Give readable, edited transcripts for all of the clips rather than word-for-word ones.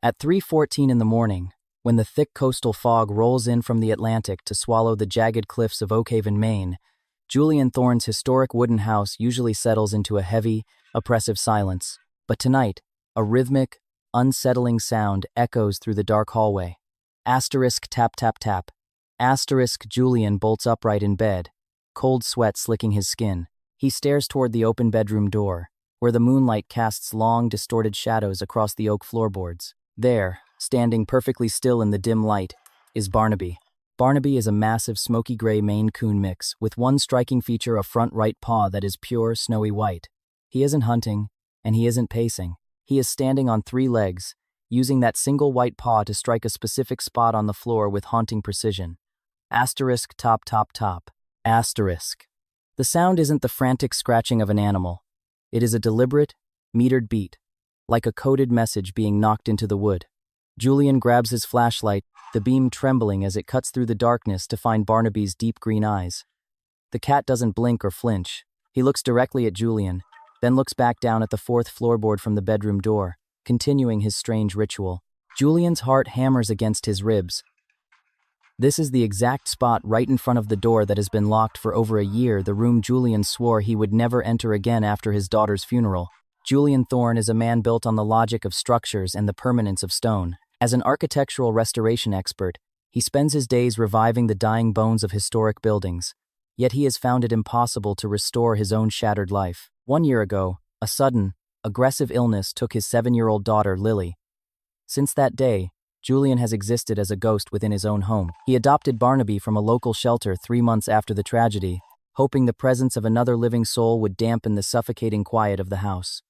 At 3:14 in the morning, when the thick coastal fog rolls in from the Atlantic to swallow the jagged cliffs of Oakhaven, Maine, Julian Thorne's historic wooden house usually settles into a heavy, oppressive silence. But tonight, a rhythmic, unsettling sound echoes through the dark hallway. Asterisk tap tap tap. Asterisk Julian bolts upright in bed, cold sweat slicking his skin. He stares toward the open bedroom door, where the moonlight casts long, distorted shadows across the oak floorboards. There, standing perfectly still in the dim light, is Barnaby. Barnaby is a massive smoky gray Maine Coon mix, with one striking feature: a front right paw that is pure, snowy white. He isn't hunting, and he isn't pacing. He is standing on 3 legs, using that single white paw to strike a specific spot on the floor with haunting precision. Asterisk top top top. Asterisk. The sound isn't the frantic scratching of an animal. It is a deliberate, metered beat, like a coded message being knocked into the wood. Julian grabs his flashlight, the beam trembling as it cuts through the darkness to find Barnaby's deep green eyes. The cat doesn't blink or flinch. He looks directly at Julian, then looks back down at the 4th floorboard from the bedroom door, continuing his strange ritual. Julian's heart hammers against his ribs. This is the exact spot right in front of the door that has been locked for over a year, the room Julian swore he would never enter again after his daughter's funeral. Julian Thorne is a man built on the logic of structures and the permanence of stone. As an architectural restoration expert, he spends his days reviving the dying bones of historic buildings. Yet he has found it impossible to restore his own shattered life. 1 year ago, a sudden, aggressive illness took his 7-year-old daughter, Lily. Since that day, Julian has existed as a ghost within his own home. He adopted Barnaby from a local shelter 3 months after the tragedy, hoping the presence of another living soul would dampen the suffocating quiet of the house.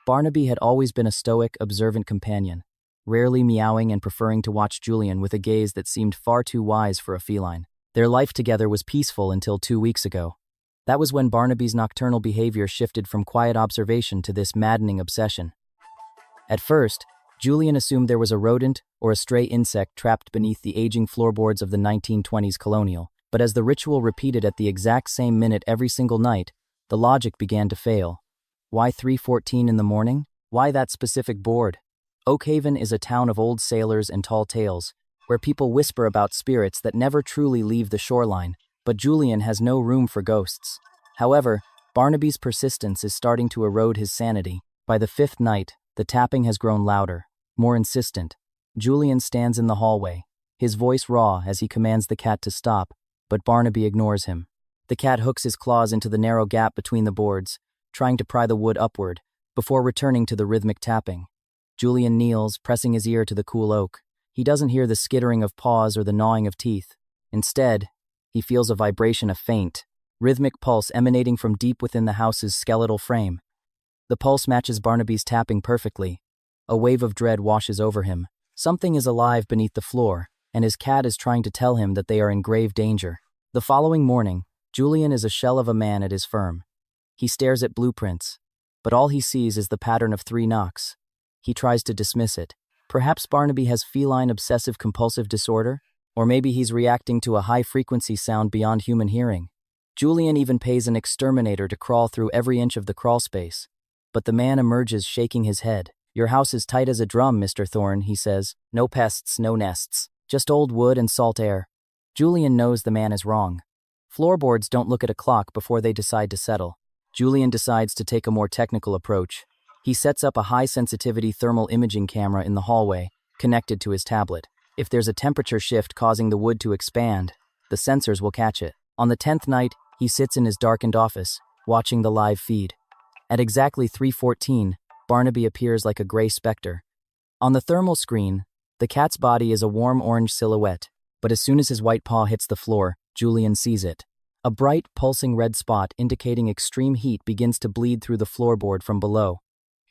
Barnaby had always been a stoic, observant companion, rarely meowing and preferring to watch Julian with a gaze that seemed far too wise for a feline. Their life together was peaceful until 2 weeks ago. That was when Barnaby's nocturnal behavior shifted from quiet observation to this maddening obsession. At first, Julian assumed there was a rodent or a stray insect trapped beneath the aging floorboards of the 1920s colonial, but as the ritual repeated at the exact same minute every single night, the logic began to fail. Why 3:14 in the morning? Why that specific board? Oakhaven is a town of old sailors and tall tales, where people whisper about spirits that never truly leave the shoreline, but Julian has no room for ghosts. However, Barnaby's persistence is starting to erode his sanity. By the 5th night, the tapping has grown louder, more insistent. Julian stands in the hallway, his voice raw as he commands the cat to stop, but Barnaby ignores him. The cat hooks his claws into the narrow gap between the boards, trying to pry the wood upward, before returning to the rhythmic tapping. Julian kneels, pressing his ear to the cool oak. He doesn't hear the skittering of paws or the gnawing of teeth. Instead, he feels a vibration, a faint, rhythmic pulse emanating from deep within the house's skeletal frame. The pulse matches Barnaby's tapping perfectly. A wave of dread washes over him. Something is alive beneath the floor, and his cat is trying to tell him that they are in grave danger. The following morning, Julian is a shell of a man at his firm. He stares at blueprints, but all he sees is the pattern of 3 knocks. He tries to dismiss it. Perhaps Barnaby has feline obsessive-compulsive disorder, or maybe he's reacting to a high-frequency sound beyond human hearing. Julian even pays an exterminator to crawl through every inch of the crawl space, but the man emerges shaking his head. "Your house is tight as a drum, Mr. Thorne," he says. "No pests, no nests. Just old wood and salt air." Julian knows the man is wrong. Floorboards don't look at a clock before they decide to settle. Julian decides to take a more technical approach. He sets up a high-sensitivity thermal imaging camera in the hallway, connected to his tablet. If there's a temperature shift causing the wood to expand, the sensors will catch it. On the 10th night, he sits in his darkened office, watching the live feed. At exactly 3:14, Barnaby appears like a gray specter. On the thermal screen, the cat's body is a warm orange silhouette, but as soon as his white paw hits the floor, Julian sees it. A bright, pulsing red spot indicating extreme heat begins to bleed through the floorboard from below.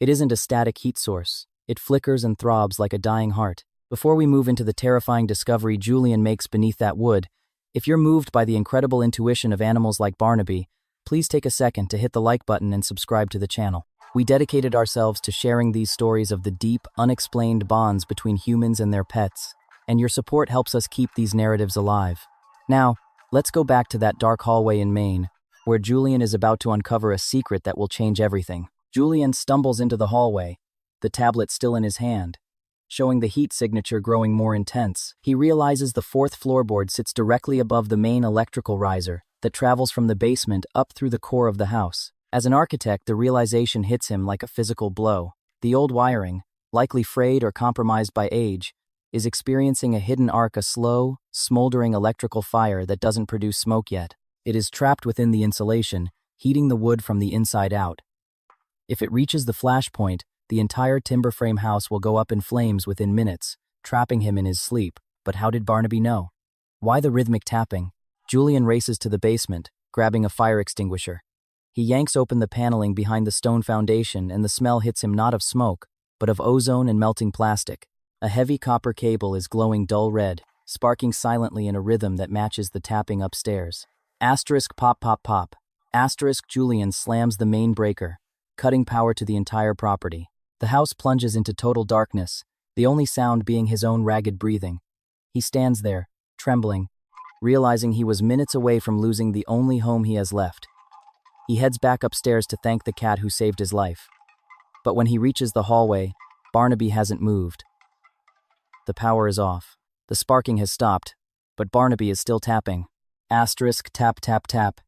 It isn't a static heat source. It flickers and throbs like a dying heart. Before we move into the terrifying discovery Julian makes beneath that wood, if you're moved by the incredible intuition of animals like Barnaby, please take a second to hit the like button and subscribe to the channel. We dedicated ourselves to sharing these stories of the deep, unexplained bonds between humans and their pets, and your support helps us keep these narratives alive. Now, let's go back to that dark hallway in Maine, where Julian is about to uncover a secret that will change everything. Julian stumbles into the hallway, the tablet still in his hand. showing the heat signature growing more intense. He realizes the fourth floorboard sits directly above the main electrical riser that travels from the basement up through the core of the house. As an architect, the realization hits him like a physical blow. The old wiring, likely frayed or compromised by age, is experiencing a hidden arc, a slow, smoldering electrical fire that doesn't produce smoke yet. It is trapped within the insulation, heating the wood from the inside out. If it reaches the flash point, the entire timber frame house will go up in flames within minutes, trapping him in his sleep. But how did Barnaby know? Why the rhythmic tapping? Julian races to the basement, grabbing a fire extinguisher. He yanks open the paneling behind the stone foundation, and the smell hits him not of smoke, but of ozone and melting plastic. A heavy copper cable is glowing dull red, sparking silently in a rhythm that matches the tapping upstairs. Asterisk pop pop pop. Asterisk Julian slams the main breaker, cutting power to the entire property. The house plunges into total darkness, the only sound being his own ragged breathing. He stands there, trembling, realizing he was minutes away from losing the only home he has left. He heads back upstairs to thank the cat who saved his life. But when he reaches the hallway, Barnaby hasn't moved. The power is off. The sparking has stopped, but Barnaby is still tapping. Asterisk tap tap tap.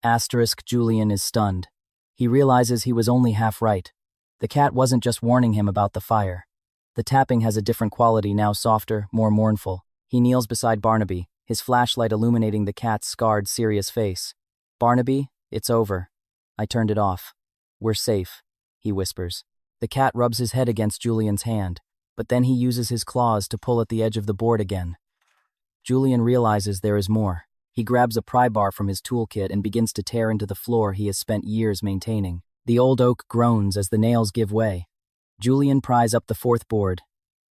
Asterisk Julian is stunned. He realizes he was only half right. The cat wasn't just warning him about the fire. The tapping has a different quality, now softer, more mournful. He kneels beside Barnaby, his flashlight illuminating the cat's scarred, serious face. Barnaby, it's over. I turned it off. We're safe, he whispers. The cat rubs his head against Julian's hand, but then he uses his claws to pull at the edge of the board again. Julian realizes there is more. He grabs a pry bar from his toolkit and begins to tear into the floor he has spent years maintaining. The old oak groans as the nails give way. Julian pries up the fourth board,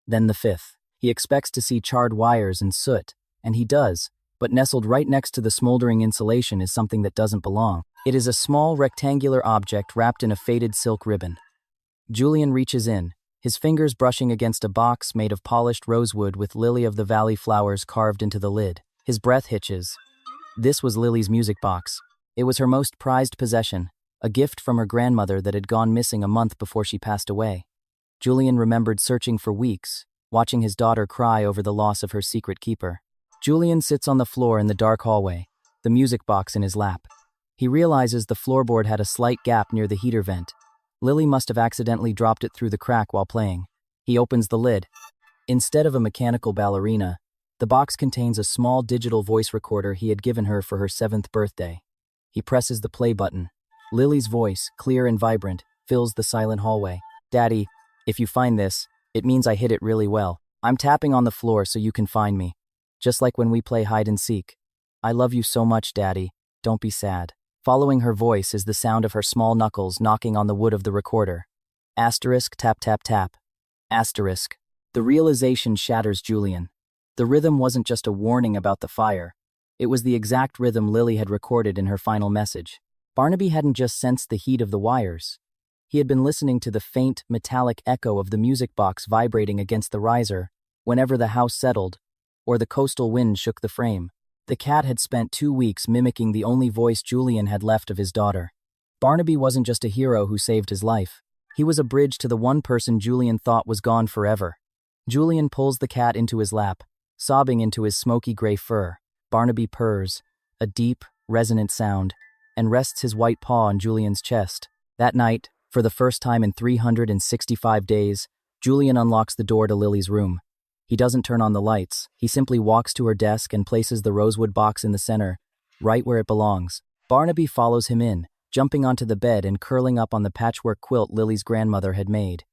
then the fifth. He expects to see charred wires and soot, and he does, but nestled right next to the smoldering insulation is something that doesn't belong. It is a small rectangular object wrapped in a faded silk ribbon. Julian reaches in, his fingers brushing against a box made of polished rosewood with lily-of-the-valley flowers carved into the lid. His breath hitches. This was Lily's music box. It was her most prized possession, a gift from her grandmother that had gone missing a month before she passed away. Julian remembered searching for weeks, watching his daughter cry over the loss of her secret keeper. Julian sits on the floor in the dark hallway, the music box in his lap. He realizes the floorboard had a slight gap near the heater vent. Lily must have accidentally dropped it through the crack while playing. He opens the lid. Instead of a mechanical ballerina, the box contains a small digital voice recorder he had given her for her 7th birthday. He presses the play button. Lily's voice, clear and vibrant, fills the silent hallway. Daddy, if you find this, it means I hit it really well. I'm tapping on the floor so you can find me. Just like when we play hide and seek. I love you so much, Daddy. Don't be sad. Following her voice is the sound of her small knuckles knocking on the wood of the recorder. Asterisk tap tap tap. Asterisk. The realization shatters Julian. The rhythm wasn't just a warning about the fire. It was the exact rhythm Lily had recorded in her final message. Barnaby hadn't just sensed the heat of the wires. He had been listening to the faint, metallic echo of the music box vibrating against the riser whenever the house settled or the coastal wind shook the frame. The cat had spent 2 weeks mimicking the only voice Julian had left of his daughter. Barnaby wasn't just a hero who saved his life. He was a bridge to the one person Julian thought was gone forever. Julian pulls the cat into his lap, sobbing into his smoky gray fur. Barnaby purrs, a deep, resonant sound, and rests his white paw on Julian's chest. That night, for the first time in 365 days, Julian unlocks the door to Lily's room. He doesn't turn on the lights. He simply walks to her desk and places the rosewood box in the center, right where it belongs. Barnaby follows him in, jumping onto the bed and curling up on the patchwork quilt Lily's grandmother had made.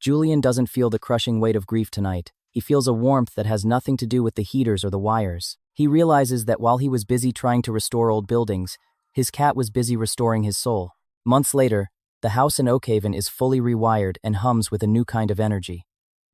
Julian doesn't feel the crushing weight of grief tonight. He feels a warmth that has nothing to do with the heaters or the wires. He realizes that while he was busy trying to restore old buildings, his cat was busy restoring his soul. Months later, the house in Oakhaven is fully rewired and hums with a new kind of energy.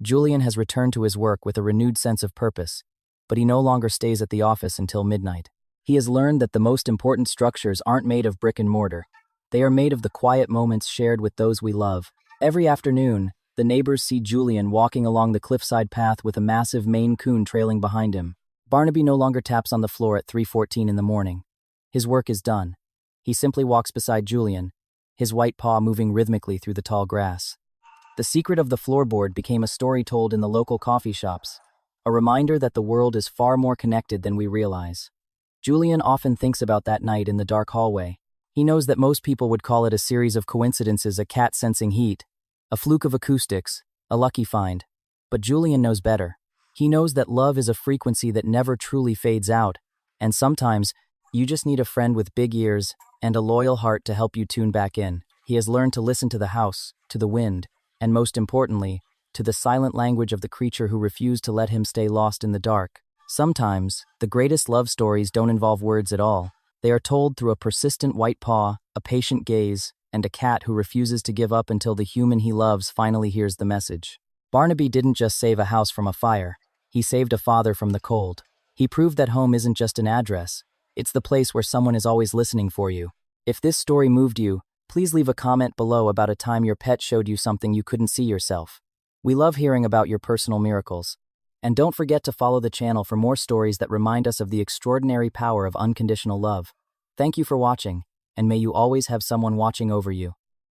Julian has returned to his work with a renewed sense of purpose, but he no longer stays at the office until midnight. He has learned that the most important structures aren't made of brick and mortar. They are made of the quiet moments shared with those we love. Every afternoon, the neighbors see Julian walking along the cliffside path with a massive Maine Coon trailing behind him. Barnaby no longer taps on the floor at 3:14 in the morning. His work is done. He simply walks beside Julian, his white paw moving rhythmically through the tall grass. The secret of the floorboard became a story told in the local coffee shops, a reminder that the world is far more connected than we realize. Julian often thinks about that night in the dark hallway. He knows that most people would call it a series of coincidences, a cat sensing heat, a fluke of acoustics, a lucky find. But Julian knows better. He knows that love is a frequency that never truly fades out, and sometimes you just need a friend with big ears and a loyal heart to help you tune back in. He has learned to listen to the house, to the wind, and most importantly, to the silent language of the creature who refused to let him stay lost in the dark. Sometimes, the greatest love stories don't involve words at all. They are told through a persistent white paw, a patient gaze, and a cat who refuses to give up until the human he loves finally hears the message. Barnaby didn't just save a house from a fire. He saved a father from the cold. He proved that home isn't just an address. It's the place where someone is always listening for you. If this story moved you, please leave a comment below about a time your pet showed you something you couldn't see yourself. We love hearing about your personal miracles. And don't forget to follow the channel for more stories that remind us of the extraordinary power of unconditional love. Thank you for watching, and may you always have someone watching over you.